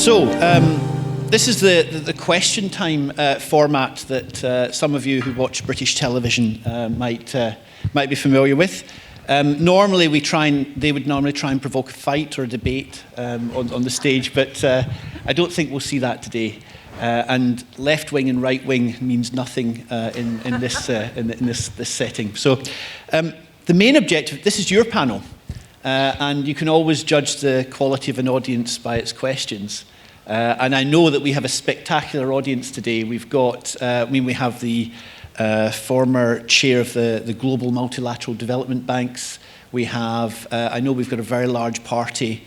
So, this is the question time format that some of you who watch British television might be familiar with. Normally, they would normally try and provoke a fight or a debate on the stage, but I don't think we'll see that today. And left wing and right wing means nothing in this setting. So, the main objective. This is your panel. And you can always judge the quality of an audience by its questions. And I know that we have a spectacular audience today. We've got, we have the former chair of the Global Multilateral Development Banks. We have, I know we've got a very large party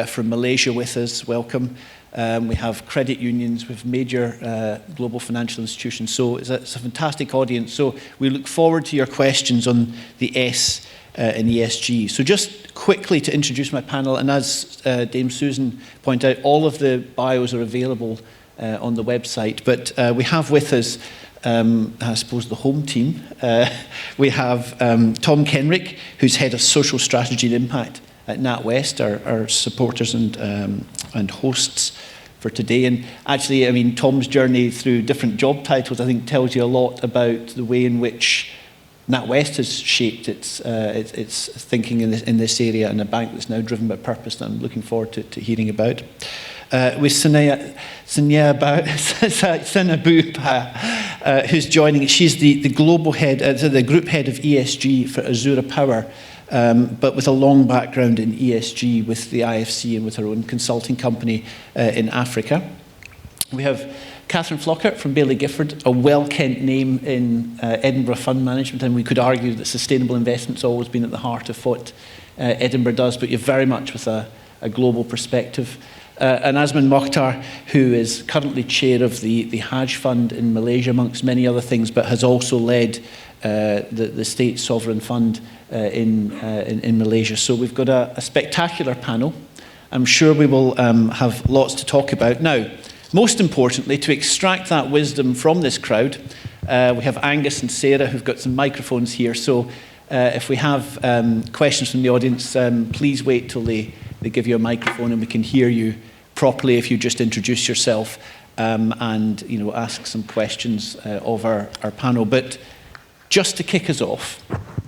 from Malaysia with us. Welcome. We have credit unions with major global financial institutions. So it's a fantastic audience. So we look forward to your questions on the S in ESG. So just quickly to introduce my panel, and as Dame Susan pointed out, all of the bios are available on the website. But we have with us, I suppose, the home team. We have Thom Kenrick, who's Head of Social Strategy and Impact at NatWest, our supporters and hosts for today. And actually, I mean, Tom's journey through different job titles, I think, tells you a lot about the way in which NatWest has shaped its thinking in this area, and a bank that's now driven by purpose that I'm looking forward to hearing about. With Seynabou, who's joining. She's the global head, the group head of ESG for Azura Power, but with a long background in ESG with the IFC and with her own consulting company in Africa. We have Catherine Flockhart from Baillie Gifford, a well-kent name in Edinburgh fund management, and we could argue that sustainable investment's always been at the heart of what Edinburgh does, but you're very much with a global perspective. And Azman Mokhtar, who is currently chair of the Hajj Fund in Malaysia, amongst many other things, but has also led the state sovereign fund in Malaysia. So we've got a spectacular panel. I'm sure we will have lots to talk about. Now, most importantly, to extract that wisdom from this crowd, we have Angus and Sarah who've got some microphones here. So if we have questions from the audience, please wait till they give you a microphone and we can hear you properly if you just introduce yourself and ask some questions of our panel. But just to kick us off,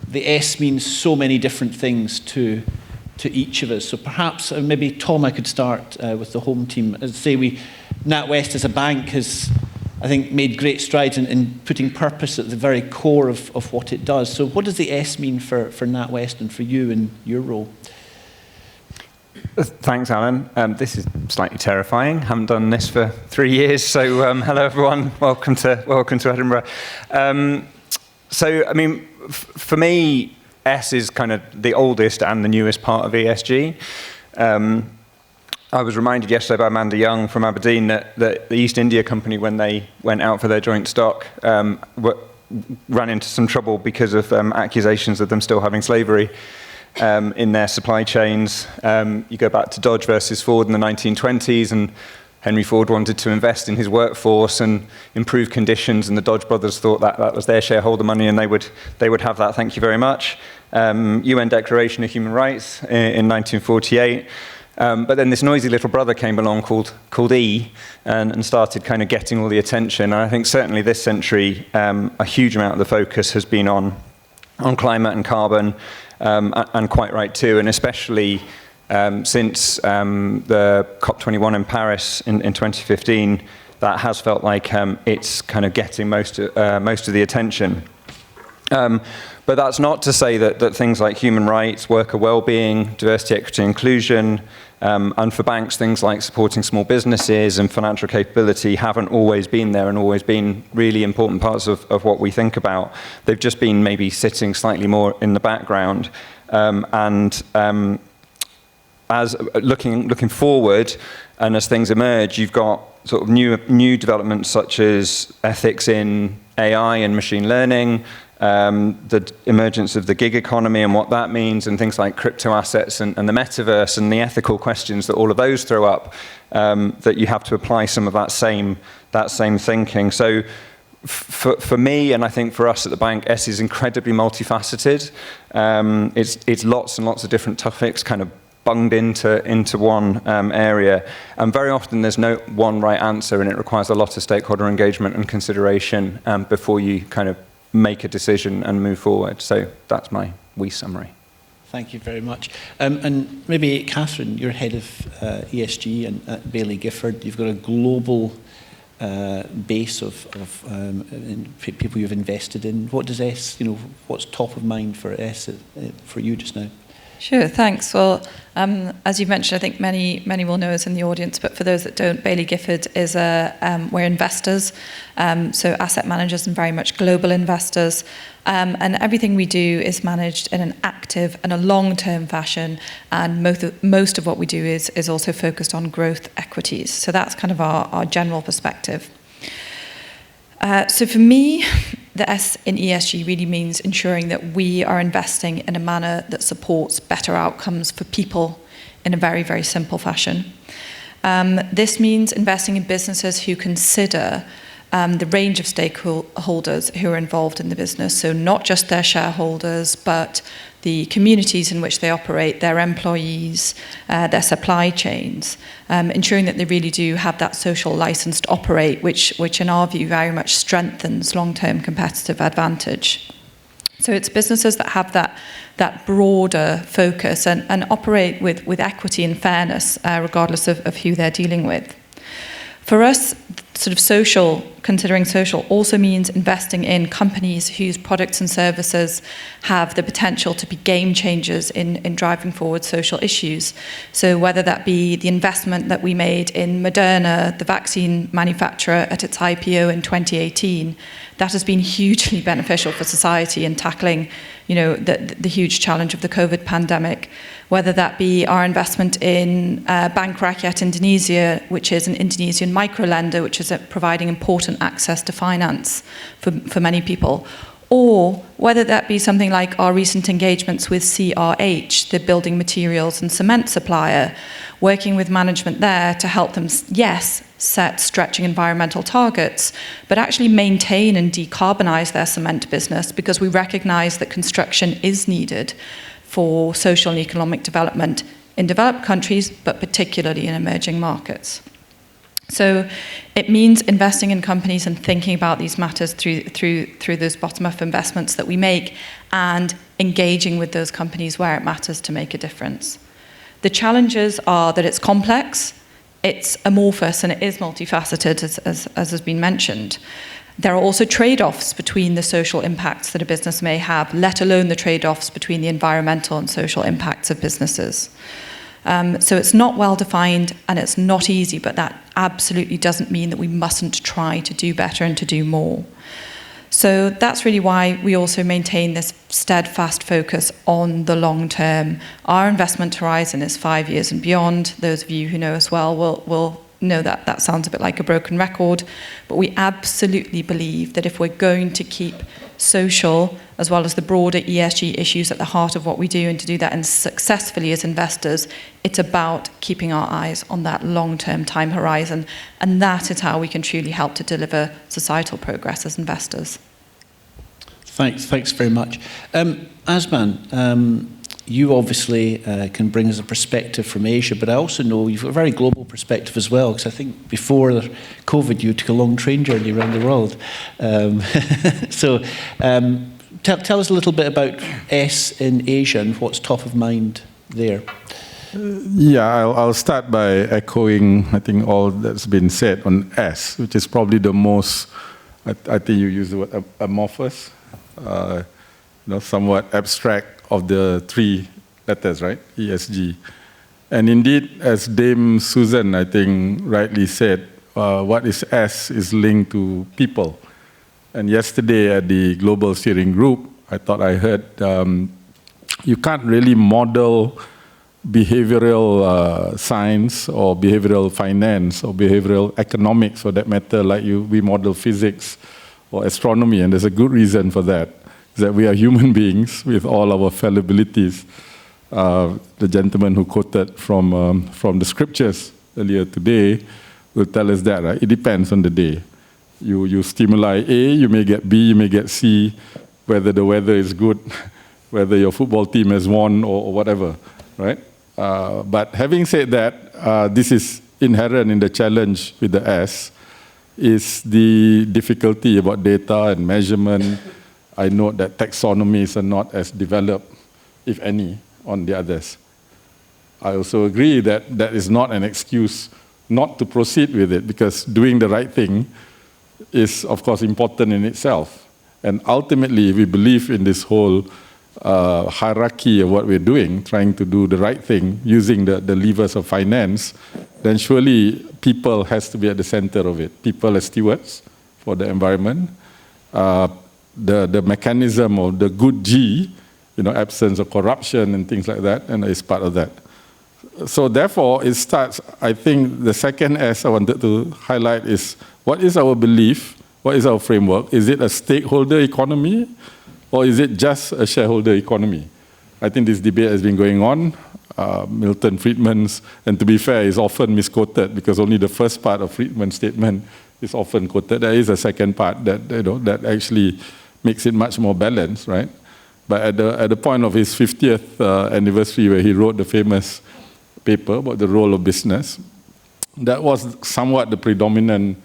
the S means so many different things to each of us. So perhaps, maybe Thom, I could start with the home team. As I say, NatWest as a bank has, I think, made great strides in putting purpose at the very core of what it does. So what does the S mean for NatWest and for you in your role? Thanks, Alan. This is slightly terrifying. Haven't done this for 3 years, so hello everyone. Welcome to Edinburgh. So, I mean, for me, S is kind of the oldest and the newest part of ESG. I was reminded yesterday by Amanda Young from Aberdeen that the East India Company, when they went out for their joint stock, ran into some trouble because of accusations of them still having slavery in their supply chains. You go back to Dodge versus Ford in the 1920s, and Henry Ford wanted to invest in his workforce and improve conditions, and the Dodge brothers thought that was their shareholder money, and they would have that. Thank you very much. UN Declaration of Human Rights in 1948. But then this noisy little brother came along called E and started kind of getting all the attention. And I think certainly this century, a huge amount of the focus has been on climate and carbon, and quite right too, and especially since the COP21 in Paris in 2015, that has felt like it's kind of getting most of the attention. But that's not to say that things like human rights, worker well-being, diversity, equity, inclusion, and for banks, things like supporting small businesses and financial capability haven't always been there and always been really important parts of what we think about. They've just been maybe sitting slightly more in the background. As looking forward, and as things emerge, you've got sort of new developments such as ethics in AI and machine learning, the emergence of the gig economy and what that means, and things like crypto assets and the metaverse and the ethical questions that all of those throw up, that you have to apply some of that same thinking. So for me, and I think for us at the bank, S is incredibly multifaceted. It's lots and lots of different topics, kind of bunged into one area. And very often there's no one right answer, and it requires a lot of stakeholder engagement and consideration before you kind of make a decision and move forward. So that's my wee summary. Thank you very much. And maybe, Catherine, you're head of ESG at Baillie Gifford. You've got a global base of people you've invested in. What does what's top of mind for for you just now? Sure, thanks. Well, as you've mentioned, I think many will know us in the audience, but for those that don't, Baillie Gifford is we're investors, so asset managers and very much global investors. And everything we do is managed in an active and a long-term fashion, and most of what we do is also focused on growth equities. So that's kind of our general perspective. So for me, the S in ESG really means ensuring that we are investing in a manner that supports better outcomes for people in a very, very simple fashion. This means investing in businesses who consider the range of stakeholders who are involved in the business, so not just their shareholders, but the communities in which they operate, their employees, their supply chains, ensuring that they really do have that social license to operate, which in our view very much strengthens long-term competitive advantage. So it's businesses that have that broader focus and operate with equity and fairness, regardless of who they're dealing with. For us, sort of considering social also means investing in companies whose products and services have the potential to be game changers in driving forward social issues. So whether that be the investment that we made in Moderna, the vaccine manufacturer, at its IPO in 2018, that has been hugely beneficial for society in tackling, the huge challenge of the COVID pandemic. Whether that be our investment in Bank Rakyat Indonesia, which is an Indonesian microlender, which is providing important access to finance for many people, or whether that be something like our recent engagements with CRH, the building materials and cement supplier, working with management there to help them, yes, set stretching environmental targets, but actually maintain and decarbonize their cement business, because we recognize that construction is needed for social and economic development in developed countries, but particularly in emerging markets. So it means investing in companies and thinking about these matters through those bottom-up investments that we make, and engaging with those companies where it matters to make a difference. The challenges are that it's complex, it's amorphous, and it is multifaceted, as has been mentioned. There are also trade-offs between the social impacts that a business may have, let alone the trade-offs between the environmental and social impacts of businesses. So it's not well-defined and it's not easy, but that absolutely doesn't mean that we mustn't try to do better and to do more. So that's really why we also maintain this steadfast focus on the long term. Our investment horizon is 5 years and beyond. Those of you who know us well will know that sounds a bit like a broken record, but we absolutely believe that if we're going to keep social as well as the broader ESG issues at the heart of what we do, and to do that and successfully as investors, it's about keeping our eyes on that long-term time horizon, and that is how we can truly help to deliver societal progress as investors. Thanks very much. Azman, you obviously can bring us a perspective from Asia, but I also know you've got a very global perspective as well, because I think before COVID you took a long train journey around the world. So tell us a little bit about S in Asia and what's top of mind there. Yeah, I'll start by echoing, I think, all that's been said on S, which is probably the most, I think you use the word amorphous, somewhat abstract of the three letters, right? ESG. And indeed, as Dame Susan, I think, rightly said, what is S is linked to people. And yesterday at the Global Steering Group, I thought I heard you can't really model behavioral science or behavioral finance or behavioral economics, for that matter, like we model physics or astronomy, and there's a good reason for that. That we are human beings with all our fallibilities. The gentleman who quoted from the scriptures earlier today will tell us that, right? It depends on the day. You stimuli A, you may get B, you may get C, whether the weather is good, whether your football team has won or whatever, right? But having said that, this is inherent in the challenge with the S, is the difficulty about data and measurement. I note that taxonomies are not as developed, if any, on the others. I also agree that that is not an excuse not to proceed with it, because doing the right thing is, of course, important in itself. And ultimately, we believe in this whole hierarchy of what we're doing, trying to do the right thing using the levers of finance, then surely people has to be at the center of it. People as stewards for the environment. The mechanism of the good G, absence of corruption and things like that, and is part of that. So therefore, it starts, I think the second S I wanted to highlight is, what is our belief? What is our framework? Is it a stakeholder economy, or is it just a shareholder economy? I think this debate has been going on. Milton Friedman's, and to be fair, is often misquoted because only the first part of Friedman's statement is often quoted. There is a second part that that actually makes it much more balanced, right? But at the point of his 50th anniversary, where he wrote the famous paper about the role of business, that was somewhat the predominant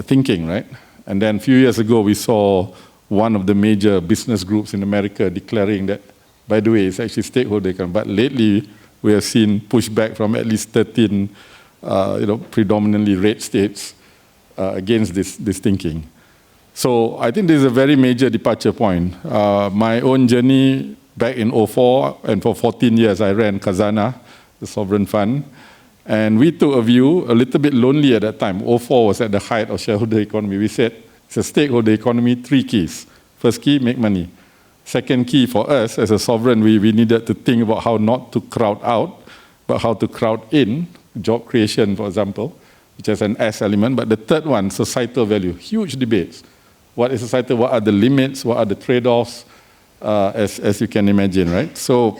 thinking, right? And then a few years ago, we saw one of the major business groups in America declaring that, by the way, it's actually stakeholder economy. But lately, we have seen pushback from at least 13, predominantly red states against this thinking. So I think this is a very major departure point. My own journey back in 2004, and for 14 years, I ran Khazanah, the sovereign fund. And we took a view, a little bit lonely at that time. 2004 was at the height of shareholder economy. We said, it's a stakeholder economy, 3 keys. First key, make money. Second key for us, as a sovereign, we needed to think about how not to crowd out, but how to crowd in, job creation, for example, which has an S element. But the third one, societal value, huge debates. What is societal? What are the limits? What are the trade-offs? As you can imagine, right? So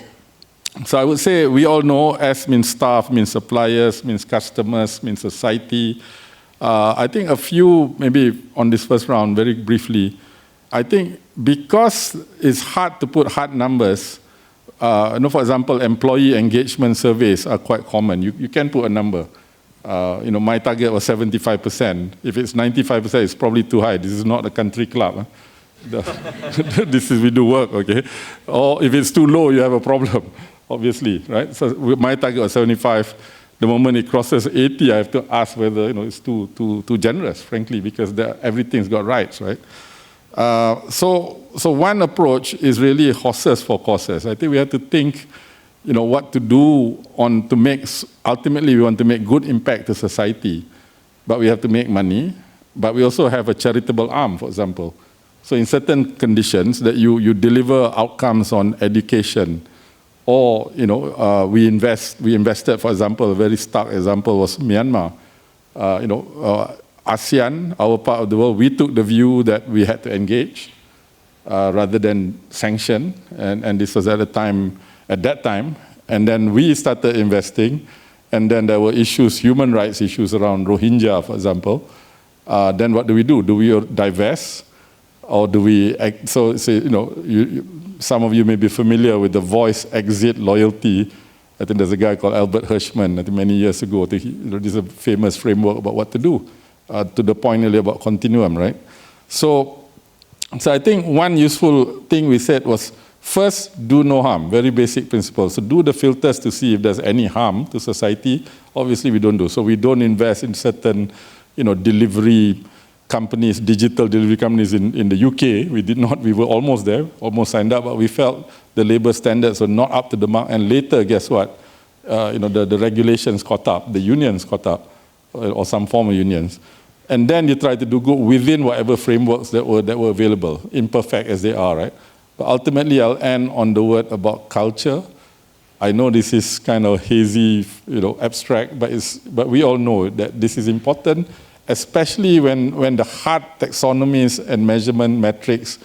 I would say we all know S means staff, means suppliers, means customers, means society. I think a few, maybe on this first round, very briefly, I think because it's hard to put hard numbers, for example, employee engagement surveys are quite common. You can put a number. My target was 75%. If it's 95%, it's probably too high. This is not a country club. This is, we do work, okay? Or if it's too low, you have a problem, obviously, right? So my target was 75. The moment it crosses 80, I have to ask whether it's too generous, frankly, because everything's got rights, right? So one approach is really horses for courses. I think we have to think, what to do to make, ultimately we want to make good impact to society, but we have to make money, but we also have a charitable arm, for example. So in certain conditions that you deliver outcomes on education, or, we invested, for example, a very stark example was Myanmar. ASEAN, our part of the world, we took the view that we had to engage rather than sanction, and this was at that time, and then we started investing, and then there were issues, human rights issues around Rohingya, for example. Then what do? Do we divest, or do we act? So some of you may be familiar with the voice, exit, loyalty. I think there's a guy called Albert Hirschman, I think many years ago. This is a famous framework about what to do, to the point earlier about continuum, right? So I think one useful thing we said was, first, do no harm, very basic principle. So do the filters to see if there's any harm to society. Obviously, we don't do. So we don't invest in certain, delivery companies, digital delivery companies in the UK. We did not, we were almost there, almost signed up, but we felt the labor standards were not up to the mark. And later, guess what? The regulations caught up, the unions caught up, or some former unions. And then you try to do good within whatever frameworks that were available, imperfect as they are, right? But ultimately, I'll end on the word about culture. I know this is kind of hazy, abstract, but we all know that this is important, especially when the hard taxonomies and measurement metrics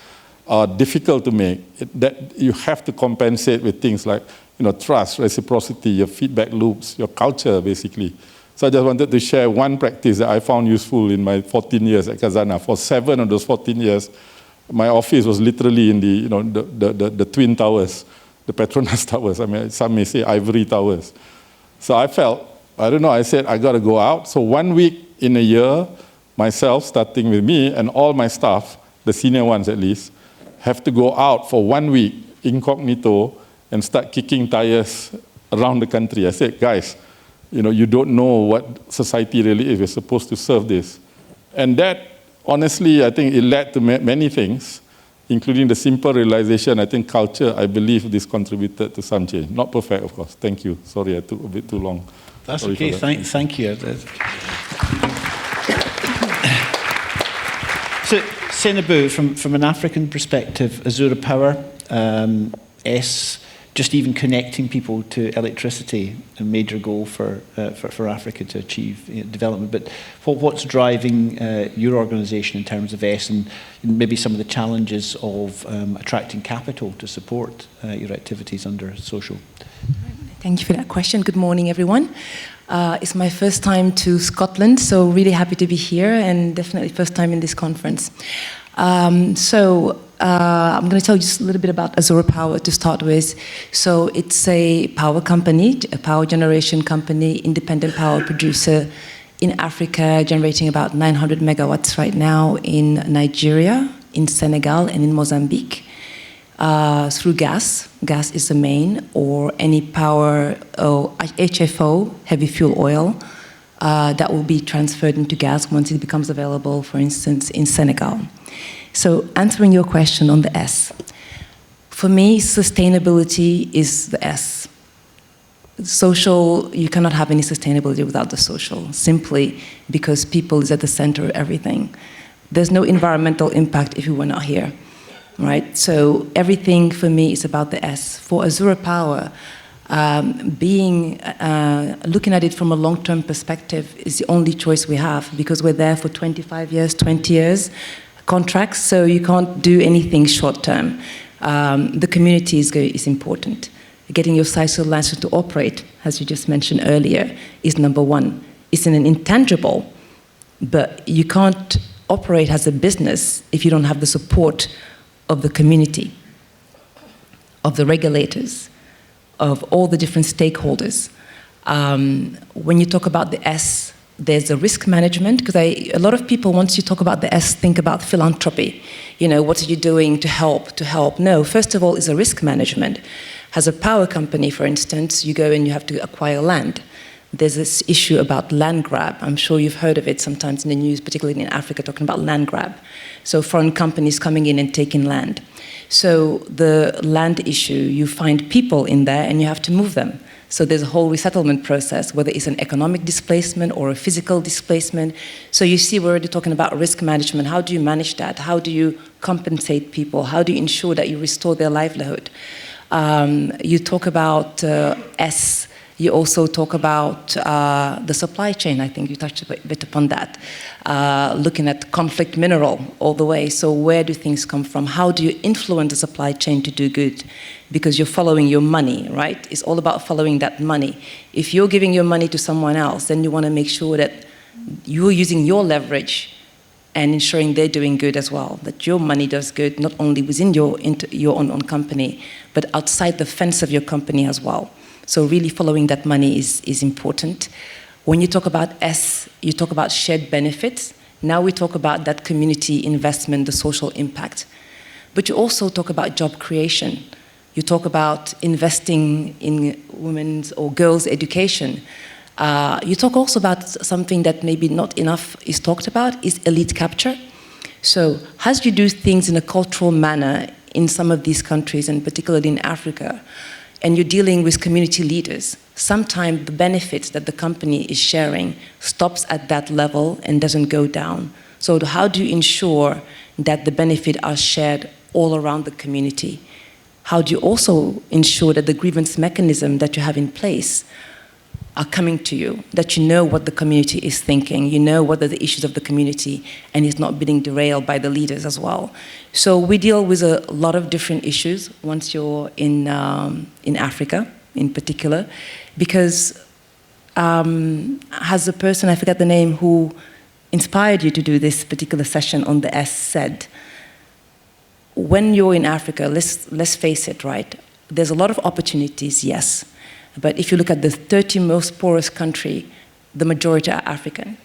are difficult to make. That you have to compensate with things like, trust, reciprocity, your feedback loops, your culture, basically. So I just wanted to share one practice that I found useful in my 14 years at Khazanah. For 7 of those 14 years, my office was literally in the Twin Towers the Petronas towers. I mean, some may say ivory towers. So I felt, I don't know, I said, I got to go out. So 1 week in a year, myself, starting with me, and all my staff, the senior ones at least, have to go out for 1 week, incognito, and start kicking tires around the country. I said, guys, you don't know what society really is. We're supposed to serve this. And that, honestly, I think it led to many things, including the simple realization, I think culture, I believe this contributed to some change. Not perfect, of course. Thank you. Sorry, I took a bit too long. That's Sorry okay. that. Thank you. So, Seynabou, from an African perspective, Azura Power, just even connecting people to electricity, a major goal for Africa to achieve development. But what's driving your organisation in terms of S, and maybe some of the challenges of attracting capital to support your activities under social? Thank you for that question. Good morning, everyone. It's my first time to Scotland, so really happy to be here, and definitely first time in this conference. I'm going to tell you just a little bit about Azura Power to start with. So it's a power company, a power generation company, independent power producer in Africa, generating about 900 megawatts right now in Nigeria, in Senegal, and in Mozambique. Through gas. Gas is the main, or any power, HFO, heavy fuel oil, that will be transferred into gas once it becomes available, for instance, in Senegal. So answering your question on the S. For me, sustainability is the S. Social, you cannot have any sustainability without the social, simply because people is at the center of everything. There's no environmental impact if we were not here. Right? So everything for me is about the S. For Azura Power, looking at it from a long-term perspective is the only choice we have, because we're there for 25 years, 20 years contracts, so you can't do anything short-term. The community is important. Getting your social license to operate, as you just mentioned earlier, is number one. It's an intangible, but you can't operate as a business if you don't have the support of the community, of the regulators, of all the different stakeholders. When you talk about the S, there's a risk management, because a lot of people, once you talk about the S, think about philanthropy. What are you doing to help? No, first of all, is a risk management. As a power company, for instance, you go and you have to acquire land. There's this issue about land grab. I'm sure you've heard of it sometimes in the news, particularly in Africa, talking about land grab. So foreign companies coming in and taking land. So the land issue, you find people in there and you have to move them. So there's a whole resettlement process, whether it's an economic displacement or a physical displacement. So you see, we're already talking about risk management. How do you manage that? How do you compensate people? How do you ensure that you restore their livelihood? You talk about S. You also talk about the supply chain. I think you touched a bit upon that. Looking at conflict mineral all the way. So where do things come from? How do you influence the supply chain to do good? Because you're following your money, right? It's all about following that money. If you're giving your money to someone else, then you want to make sure that you're using your leverage and ensuring they're doing good as well, that your money does good, not only within your own company, but outside the fence of your company as well. So really following that money is important. When you talk about S, you talk about shared benefits. Now we talk about that community investment, the social impact. But you also talk about job creation. You talk about investing in women's or girls' education. You talk also about something that maybe not enough is talked about, is elite capture. So as you do things in a cultural manner in some of these countries, and particularly in Africa, and you're dealing with community leaders, sometimes the benefits that the company is sharing stops at that level and doesn't go down. So how do you ensure that the benefits are shared all around the community? How do you also ensure that the grievance mechanism that you have in place are coming to you, that you know what the community is thinking, you know what are the issues of the community, and it's not being derailed by the leaders as well. So we deal with a lot of different issues once you're in Africa, in particular, because as a person, I forget the name, who inspired you to do this particular session on the S said, when you're in Africa, let's face it, right? there's a lot of opportunities, yes. But if you look at the 30 most poorest country, the majority are African.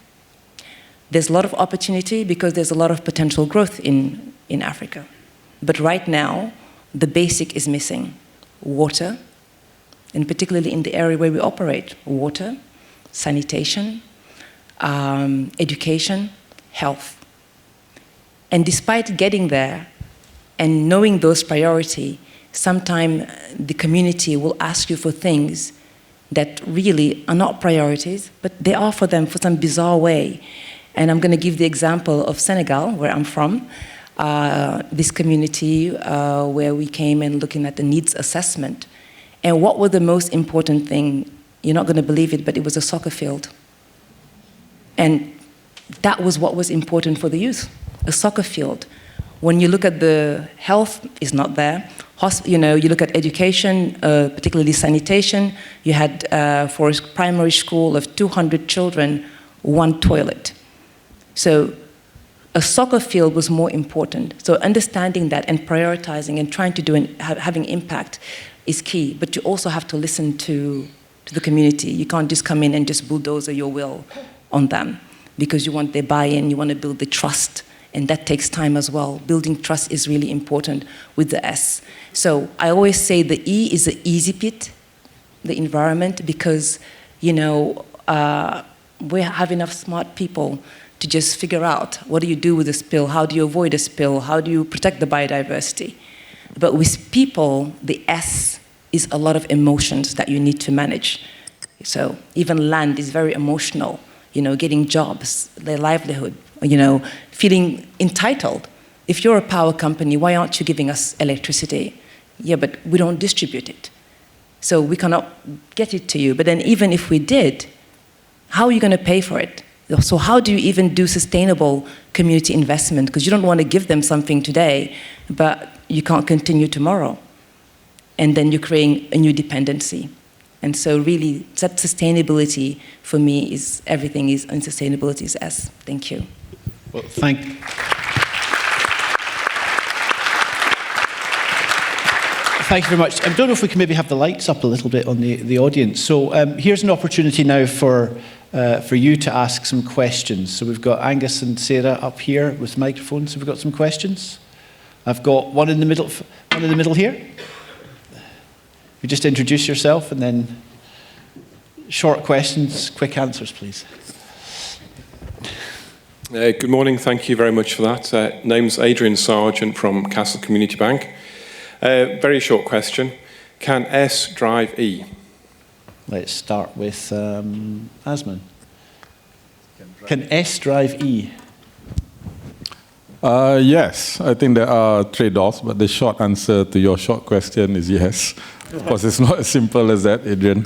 There's a lot of opportunity because there's a lot of potential growth in Africa. But right now, the basic is missing. Water, and particularly in the area where we operate, water, sanitation, education, health. And despite getting there and knowing those priorities, sometimes the community will ask you for things that really are not priorities, but they are for them for some bizarre way. And I'm going to give the example of Senegal, where I'm from, this community where we came and looking at the needs assessment. And what was the most important thing? You're not going to believe it, but it was a soccer field. And that was what was important for the youth, a soccer field. When you look at the health, it's not there. You look at education, particularly sanitation. You had, for a primary school of 200 children, 1 toilet. So a soccer field was more important. So understanding that and prioritizing and trying to do and having impact is key. But you also have to listen to the community. You can't just come in and just bulldoze your will on them because you want their buy-in, you want to build the trust. And that takes time as well. Building trust is really important with the S. So I always say the E is the easy bit, the environment, because, we have enough smart people to just figure out what do you do with a spill, how do you avoid a spill, how do you protect the biodiversity. But with people, the S is a lot of emotions that you need to manage. So even land is very emotional, getting jobs, their livelihood, feeling entitled. If you're a power company, why aren't you giving us electricity? Yeah, but we don't distribute it. So we cannot get it to you. But then even if we did, how are you going to pay for it? So how do you even do sustainable community investment? Because you don't want to give them something today, but you can't continue tomorrow. And then you're creating a new dependency. And so really, that sustainability for me is everything is, and sustainability is S. Thank you. Well, thank you very much. I don't know if we can maybe have the lights up a little bit on the audience. So here's an opportunity now for you to ask some questions. So we've got Angus and Sarah up here with microphones. Have we got some questions? I've got one in the middle here. You just introduce yourself and then short questions, quick answers, please. Good morning. Thank you very much for that. Name's Adrian Sargent from Castle Community Bank. Very short question. Can S drive E? Let's start with Azman. Can S drive E? Yes, I think there are trade-offs, but the short answer to your short question is yes. Of course, it's not as simple as that, Adrian.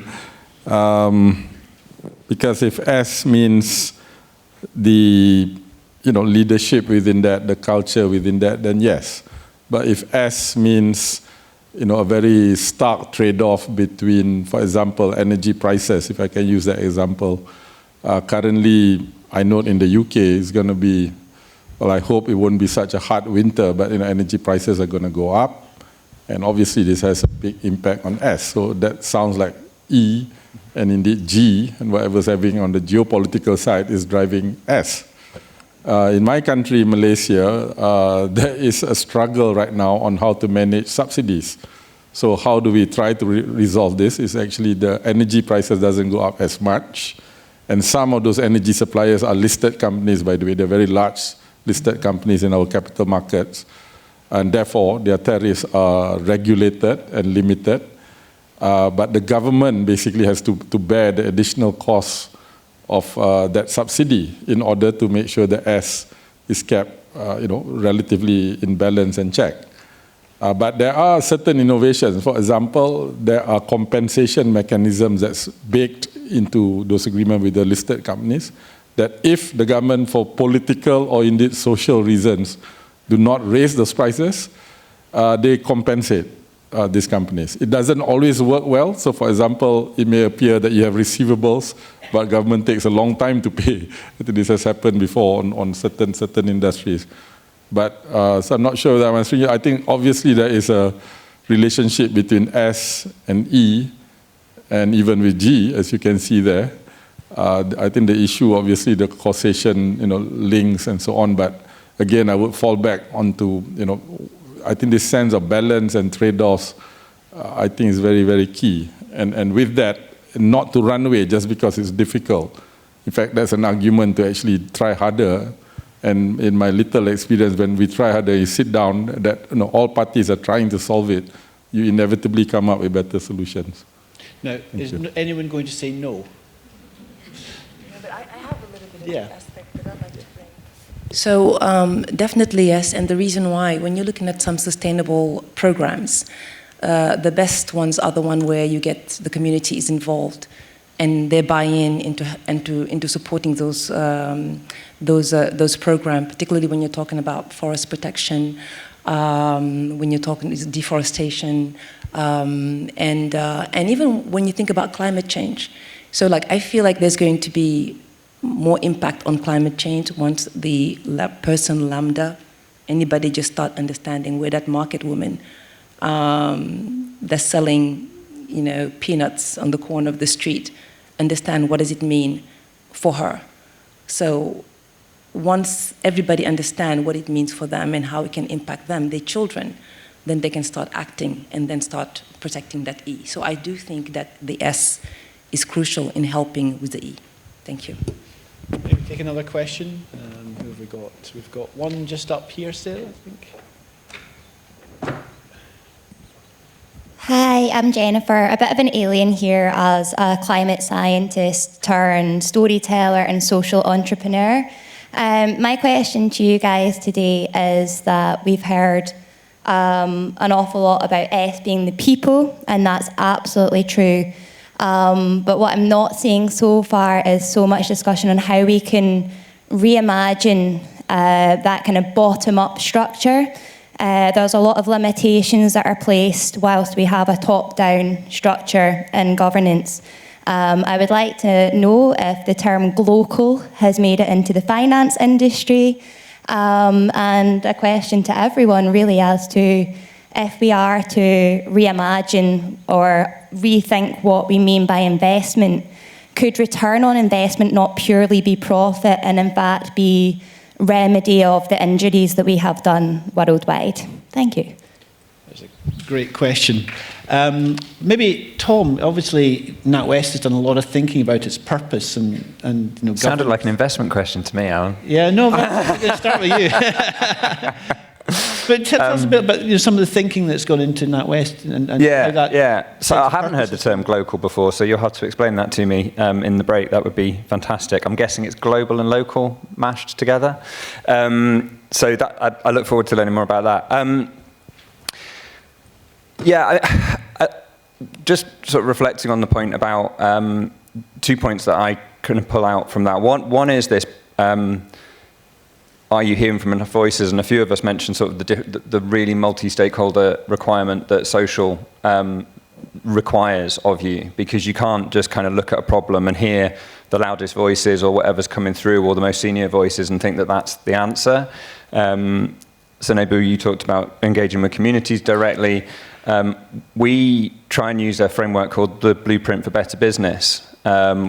Because if S means the leadership within that, the culture within that, then yes. But if S means a very stark trade-off between, for example, energy prices, if I can use that example. Currently, I know in the UK it's going to be, well, I hope it won't be such a hot winter, but energy prices are going to go up. And obviously this has a big impact on S. So that sounds like E, and indeed G, and whatever's having on the geopolitical side is driving S. In my country, Malaysia, there is a struggle right now on how to manage subsidies. So how do we try to resolve this? Is actually the energy prices doesn't go up as much. And some of those energy suppliers are listed companies, by the way. They're very large listed companies in our capital markets. And therefore, their tariffs are regulated and limited. But the government basically has to bear the additional costs of that subsidy in order to make sure the S is kept, relatively in balance and check. But there are certain innovations. For example, there are compensation mechanisms that's baked into those agreements with the listed companies that if the government, for political or indeed social reasons, do not raise those prices, they compensate these companies. It doesn't always work well. So, for example, it may appear that you have receivables, but government takes a long time to pay. This has happened before on certain industries. But so I'm not sure that I'm answering you. I think obviously there is a relationship between S and E, and even with G, as you can see there. I think the issue, obviously, the causation, links and so on. But again, I would fall back onto, I think this sense of balance and trade-offs, I think is very, very key. And with that, not to run away just because it's difficult. In fact, that's an argument to actually try harder. And in my little experience, when we try harder, you sit down, that all parties are trying to solve it, you inevitably come up with better solutions. Now, is anyone going to say no? But I have a little bit of Yeah. aspect that I'd like to bring. So definitely yes, and the reason why, when you're looking at some sustainable programs, the best ones are the one where you get the communities involved and they buy in into supporting those programs, particularly when you're talking about forest protection, when you're talking deforestation, and even when you think about climate change. So I feel like there's going to be more impact on climate change once the person lambda, anybody just start understanding where that market woman that's selling, peanuts on the corner of the street, understand what does it mean for her. So once everybody understand what it means for them and how it can impact them, their children, then they can start acting and then start protecting that E. So I do think that the S is crucial in helping with the E. Thank you. Maybe take another question. Who have we got? We've got one just up here still, I think. Hi, I'm Jennifer, a bit of an alien here as a climate scientist turned storyteller and social entrepreneur. My question to you guys today is that we've heard an awful lot about S being the people, and that's absolutely true. But what I'm not seeing so far is so much discussion on how we can reimagine that kind of bottom-up structure. There's a lot of limitations that are placed whilst we have a top-down structure in governance. I would like to know if the term glocal has made it into the finance industry, and a question to everyone really as to if we are to reimagine or rethink what we mean by investment, could return on investment not purely be profit and in fact be remedy of the injuries that we have done worldwide? Thank you. That's a great question. Maybe Thom, obviously NatWest has done a lot of thinking about its purpose and Sounded like an investment question to me, Allan. Yeah, no, but I'm going to start with you. But tell us a bit about some of the thinking that's gone into NatWest and how that... Yeah. So I haven't heard the term glocal before, so you'll have to explain that to me in the break. That would be fantastic. I'm guessing it's global and local mashed together. So that I look forward to learning more about that. Just sort of reflecting on the point about 2 points that I couldn't pull out from that. One is this, are you hearing from enough voices? And a few of us mentioned sort of the really multi-stakeholder requirement that social requires of you, because you can't just kind of look at a problem and hear the loudest voices or whatever's coming through or the most senior voices and think that that's the answer. Seynabou, you talked about engaging with communities directly. We try and use a framework called the Blueprint for Better Business,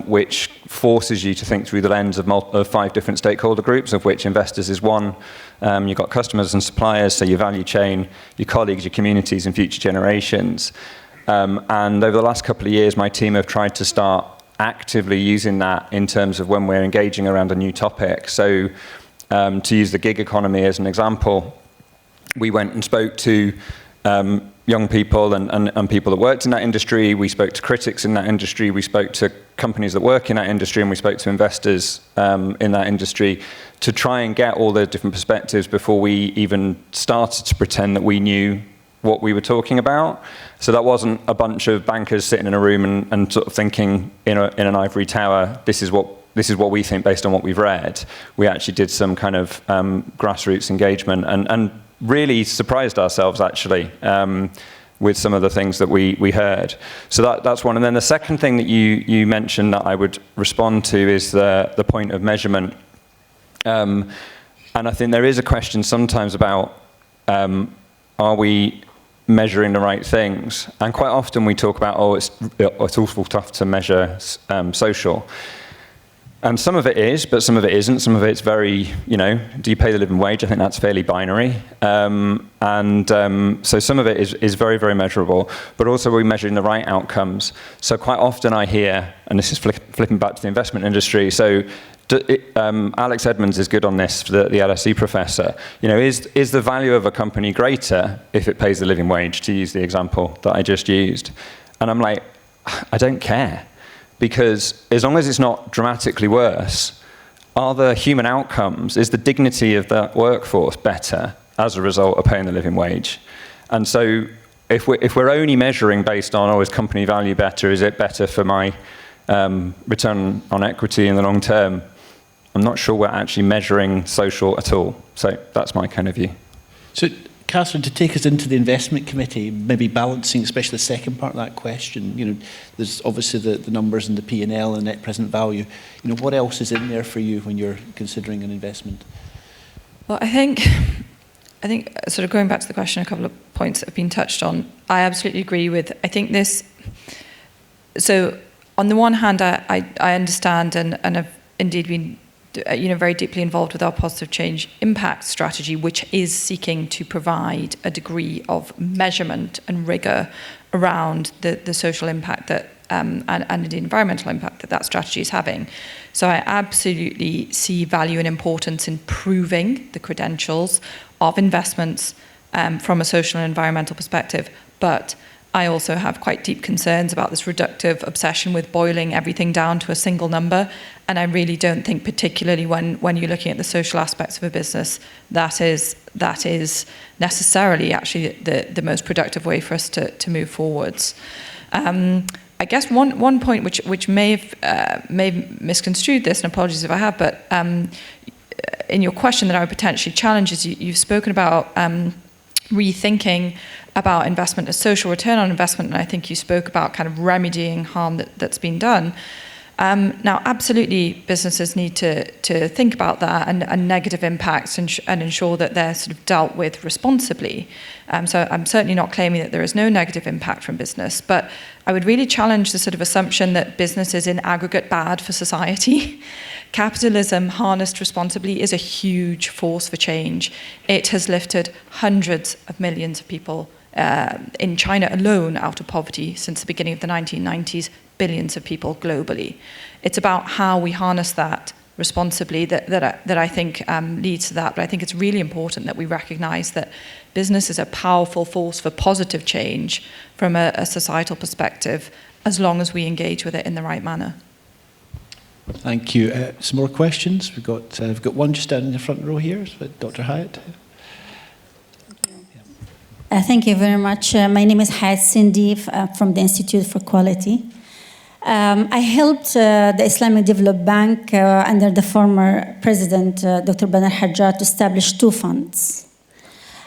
which forces you to think through the lens of 5 different stakeholder groups, of which investors is one. You've got customers and suppliers, so your value chain, your colleagues, your communities, and future generations. And over the last couple of years, my team have tried to start actively using that in terms of when we're engaging around a new topic. So to use the gig economy as an example, we went and spoke to young people and people that worked in that industry. We spoke to critics in that industry. We spoke to companies that work in that industry, and we spoke to investors in that industry to try and get all the different perspectives before we even started to pretend that we knew what we were talking about. So that wasn't a bunch of bankers sitting in a room and sort of thinking in an ivory tower, this is what we think based on what we've read. We actually did some kind of grassroots engagement and really surprised ourselves actually with some of the things that we heard. So that's one. And then the second thing that you mentioned that I would respond to is the point of measurement. And I think there is a question sometimes about are we measuring the right things. And quite often we talk about, oh, it's awful tough to measure social. And some of it is, but some of it isn't. Some of it's very, do you pay the living wage? I think that's fairly binary. So some of it is very, very measurable, but also we're measuring the right outcomes. So quite often I hear, and this is flipping back to the investment industry, so Alex Edmonds is good on this, the LSE professor. Is the value of a company greater if it pays the living wage, to use the example that I just used? And I'm like, I don't care. Because as long as it's not dramatically worse, are the human outcomes, is the dignity of that workforce better as a result of paying the living wage? And so if we're only measuring based on, oh, is company value better, is it better for my return on equity in the long term, I'm not sure we're actually measuring social at all. So that's my kind of view. So, Catherine, to take us into the investment committee, maybe balancing, especially the second part of that question, there's obviously the numbers and the P&L and net present value. What else is in there for you when you're considering an investment? Well, I think sort of going back to the question, a couple of points that have been touched on. I absolutely agree with, I think this, so on the one hand, I understand and have indeed been very deeply involved with our positive change impact strategy, which is seeking to provide a degree of measurement and rigor around the social impact that and the environmental impact that strategy is having. So I absolutely see value and importance in proving the credentials of investments from a social and environmental perspective, but I also have quite deep concerns about this reductive obsession with boiling everything down to a single number. And I really don't think, particularly when you're looking at the social aspects of a business, that is necessarily actually the most productive way for us to move forwards. I guess one point which may have misconstrued this, and apologies if I have, but in your question that I would potentially challenge is you've spoken about rethinking about investment as social return on investment, and I think you spoke about kind of remedying harm that's been done. Now, absolutely, businesses need to think about that and negative impacts and ensure that they're sort of dealt with responsibly. So I'm certainly not claiming that there is no negative impact from business, but I would really challenge the sort of assumption that business is in aggregate bad for society. Capitalism, harnessed responsibly, is a huge force for change. It has lifted hundreds of millions of people in China alone out of poverty since the beginning of the 1990s, billions of people globally. It's about how we harness that responsibly that I think leads to that. But I think it's really important that we recognize that business is a powerful force for positive change from a societal perspective, as long as we engage with it in the right manner. Thank you. Some more questions? We've got one just down in the front row here, Dr. Hyatt. Thank you very much. My name is Hyatt Sindi from the Institute for Quality. I helped the Islamic Development Bank under the former president, Dr. Banar Hajjat, to establish two funds.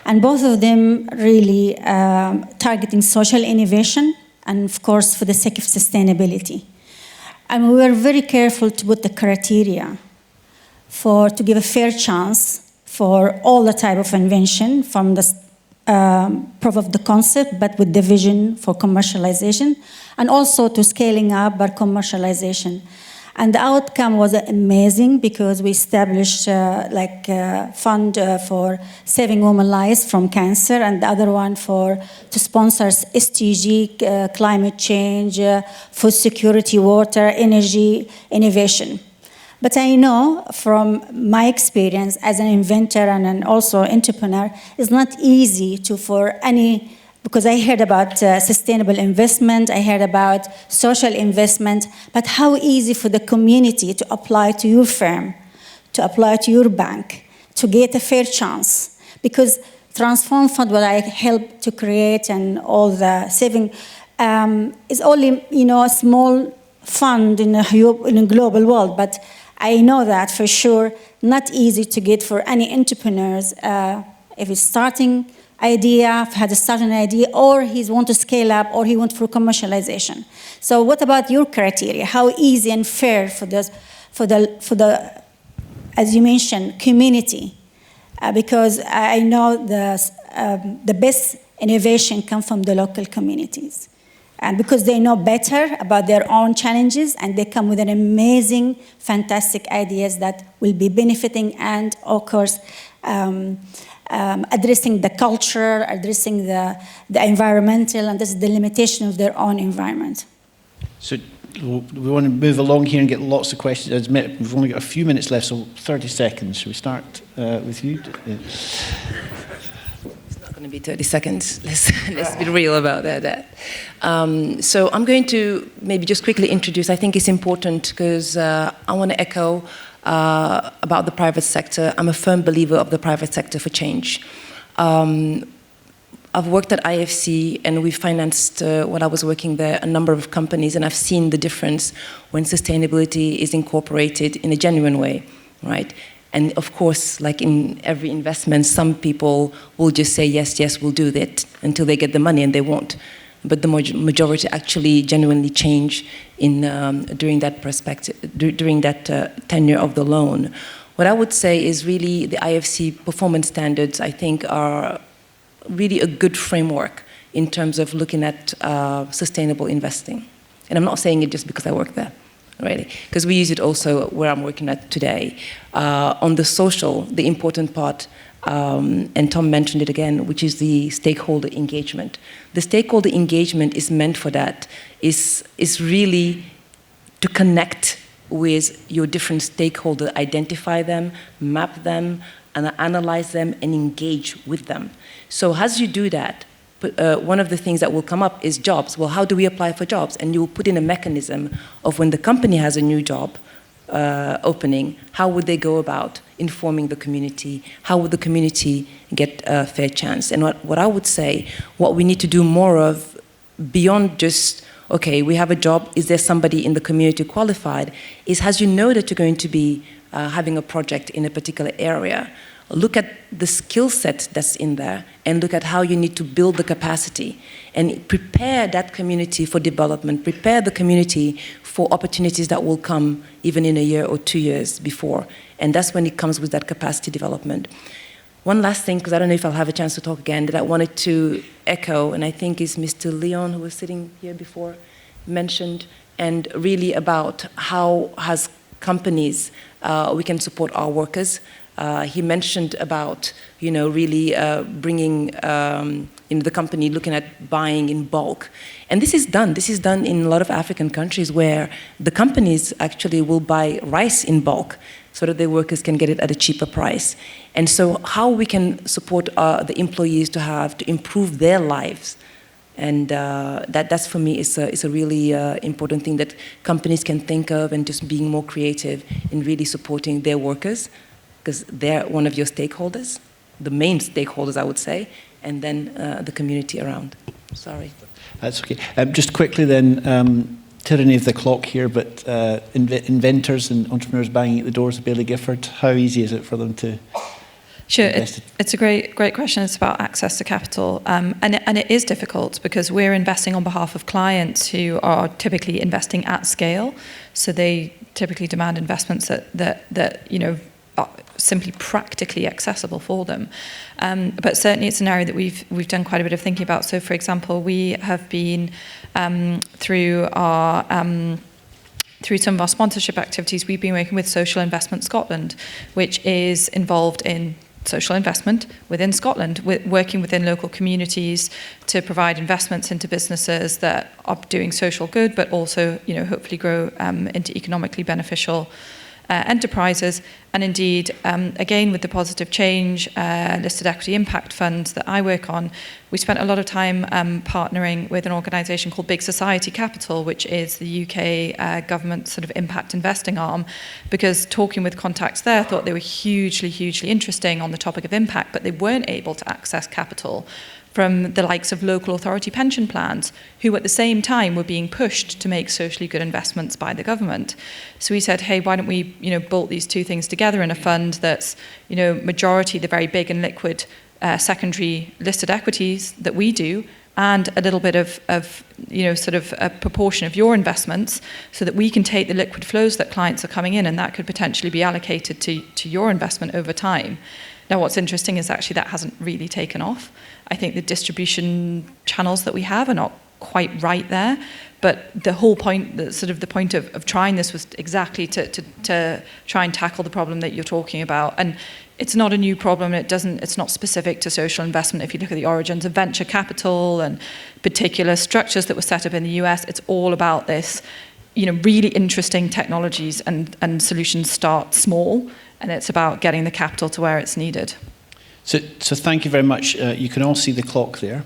And both of them really targeting social innovation and, of course, for the sake of sustainability. And we were very careful to put the criteria to give a fair chance for all the type of invention, from the proof of the concept, but with the vision for commercialization, and also to scaling up by commercialization. And the outcome was amazing, because we established a fund for saving women's lives from cancer, and the other one to sponsor SDG, climate change, food security, water, energy, innovation. But I know from my experience as an inventor and also entrepreneur, it's not easy because I heard about sustainable investment, I heard about social investment, but how easy for the community to apply to your firm, to apply to your bank, to get a fair chance. Because Transform Fund, what I helped to create, and all the saving, is only a small fund in a global world, but I know that for sure, not easy to get for any entrepreneurs if it's starting idea, had a starting idea, or he want to scale up, or he want for commercialization. So what about your criteria? How easy and fair for the as you mentioned, community? Because I know the best innovation come from the local communities. And because they know better about their own challenges, and they come with an amazing, fantastic ideas that will be benefiting and, of course, addressing the culture, addressing the environmental, and this is the limitation of their own environment. So we want to move along here and get lots of questions. We've only got a few minutes left, so 30 seconds. Shall we start with you? It's not going to be 30 seconds. Let's be real about that. So I'm going to maybe just quickly introduce, I think it's important because I want to echo about the private sector. I'm a firm believer of the private sector for change. I've worked at IFC, and we financed, when I was working there, a number of companies, and I've seen the difference when sustainability is incorporated in a genuine way, right? And of course, like in every investment, some people will just say, yes, yes, we'll do that, until they get the money, and they won't. But the majority actually genuinely change during that perspective, during that tenure of the loan. What I would say is really the IFC performance standards, I think, are really a good framework in terms of looking at sustainable investing. And I'm not saying it just because I work there, really, because we use it also where I'm working at today. On the social, the important part, and Thom mentioned it again, which is the stakeholder engagement. The stakeholder engagement is meant for that, is really to connect with your different stakeholders, identify them, map them, and analyze them and engage with them. So as you do that, one of the things that will come up is jobs. Well, how do we apply for jobs? And you'll put in a mechanism of when the company has a new job opening, how would they go about informing the community? How would the community get a fair chance? And what I would say, what we need to do more of, beyond just, okay, we have a job, is there somebody in the community qualified, is as you know that you're going to be having a project in a particular area, look at the skill set that's in there and look at how you need to build the capacity and prepare that community for development, prepare the community for opportunities that will come even in a year or 2 years before. And that's when it comes with that capacity development. One last thing, because I don't know if I'll have a chance to talk again, that I wanted to echo, and I think is Mr. Leon, who was sitting here before, mentioned, and really about how as companies we can support our workers. He mentioned about, really bringing the company looking at buying in bulk. And this is done. This is done in a lot of African countries where the companies actually will buy rice in bulk so that their workers can get it at a cheaper price. And so how we can support the employees to improve their lives. And that's for me is a really important thing that companies can think of, and just being more creative in really supporting their workers, because they're one of your stakeholders, the main stakeholders, I would say, and then the community around. Sorry. That's okay. Just quickly then, tyranny of the clock here, but inventors and entrepreneurs banging at the doors of Baillie Gifford, how easy is it for them to Sure, it's a great question. It's about access to capital, and it is difficult because we're investing on behalf of clients who are typically investing at scale, so they typically demand investments that are simply practically accessible for them. But certainly it's an area that we've done quite a bit of thinking about. So, for example, we have been through some of our sponsorship activities, we've been working with Social Investment Scotland, which is involved in social investment within Scotland, working within local communities to provide investments into businesses that are doing social good, but also, hopefully grow into economically beneficial enterprises. And indeed, again, with the Positive Change listed equity impact fund that I work on, we spent a lot of time partnering with an organisation called Big Society Capital, which is the UK government sort of impact investing arm, because talking with contacts there, I thought they were hugely, hugely interesting on the topic of impact, but they weren't able to access capital from the likes of local authority pension plans, who at the same time were being pushed to make socially good investments by the government. So we said, hey, why don't we, bolt these two things together in a fund that's, majority the very big and liquid secondary listed equities that we do, and a little bit of sort of a proportion of your investments, so that we can take the liquid flows that clients are coming in, and that could potentially be allocated to your investment over time. Now, what's interesting is actually that hasn't really taken off. I think the distribution channels that we have are not quite right there. But the whole point, the point of trying this was exactly to try and tackle the problem that you're talking about. And it's not a new problem. It's not specific to social investment. If you look at the origins of venture capital and particular structures that were set up in the US, it's all about this. Really interesting technologies and solutions start small, and it's about getting the capital to where it's needed. So thank you very much. You can all see the clock there.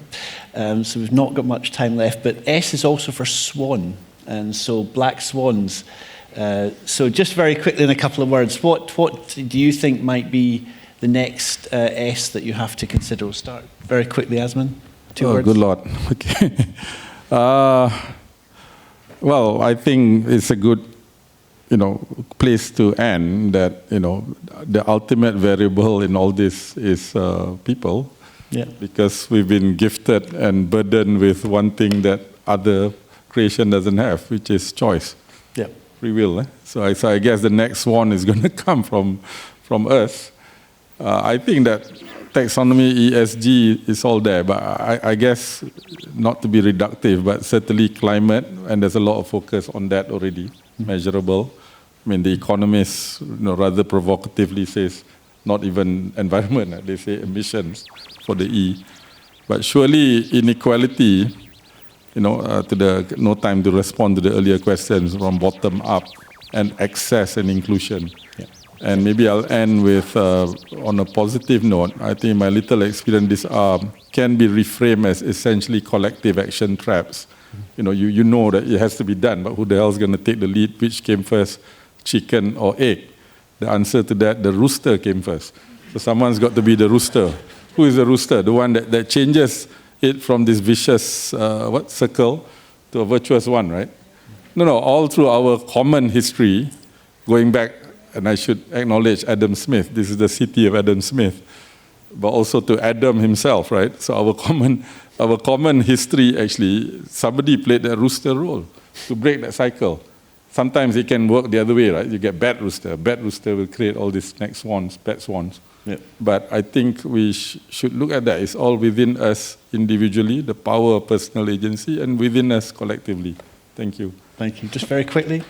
So we've not got much time left, but S is also for swan, and so black swans. So just very quickly in a couple of words, what do you think might be the next S that you have to consider? We'll start very quickly, Azman. 2 words. Good Lord. Okay. Well, I think it's a good, place to end. That the ultimate variable in all this is people. Yeah. Because we've been gifted and burdened with one thing that other creation doesn't have, which is choice. Yeah. Free will. So I guess the next one is going to come from us. I think that taxonomy, ESG is all there, but I guess not to be reductive, but certainly climate, and there's a lot of focus on that already, measurable. I mean, the economists, rather provocatively says not even environment, they say emissions for the E. But surely inequality, no time to respond to the earlier questions from bottom up, and access and inclusion. Yeah. And maybe I'll end with, on a positive note, I think my little experience, this can be reframed as essentially collective action traps. You know that it has to be done, but who the hell is going to take the lead? Which came first, chicken or egg? The answer to that, the rooster came first. So someone's got to be the rooster. Who is the rooster? The one that changes it from this vicious circle to a virtuous one, right? No, all through our common history, going back, and I should acknowledge Adam Smith. This is the city of Adam Smith, but also to Adam himself, right? So our common history, actually, somebody played that rooster role to break that cycle. Sometimes it can work the other way, right? You get bad rooster. Bad rooster will create all these next swans, bad swans. Yeah. But I think we should look at that. It's all within us individually, the power of personal agency, and within us collectively. Thank you. Thank you. Just very quickly.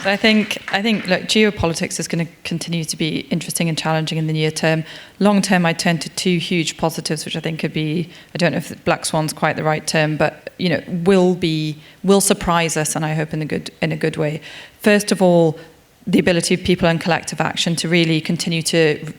So I think, look, geopolitics is going to continue to be interesting and challenging in the near term. Long term, I turn to 2 huge positives, which I think could be, I don't know if black swan's quite the right term, but will surprise us, and I hope in a good way. First of all, the ability of people and collective action to really continue to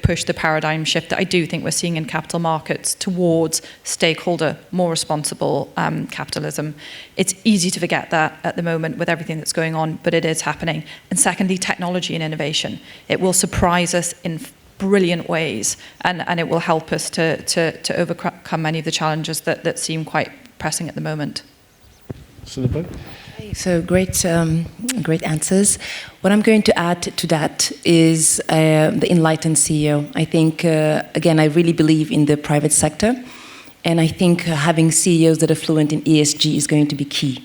push the paradigm shift that I do think we're seeing in capital markets towards stakeholder, more responsible capitalism. It's easy to forget that at the moment with everything that's going on, but it is happening. And secondly, technology and innovation. It will surprise us in brilliant ways, and it will help us to overcome many of the challenges that seem quite pressing at the moment. Seynabou? So great answers. What I'm going to add to that is the enlightened CEO. I think, again, I really believe in the private sector, and I think having CEOs that are fluent in ESG is going to be key.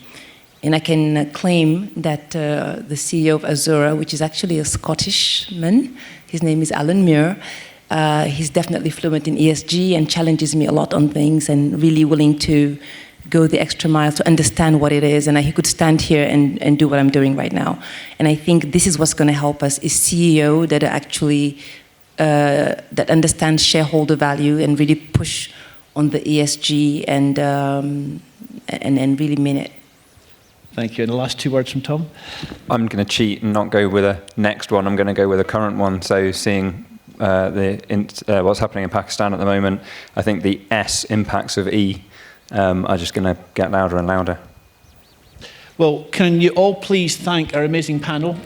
And I can claim that the CEO of Azura, which is actually a Scottish man, his name is Allan, he's definitely fluent in ESG and challenges me a lot on things and really willing to go the extra mile to understand what it is, and he could stand here and do what I'm doing right now. And I think this is what's going to help us, is CEO that are actually that understands shareholder value and really push on the ESG and really mean it. Thank you. And the last 2 words from Thom. I'm going to cheat and not go with a next one. I'm going to go with a current one. So seeing what's happening in Pakistan at the moment, I think the S impacts of E are just going to get louder and louder. Well, can you all please thank our amazing panel?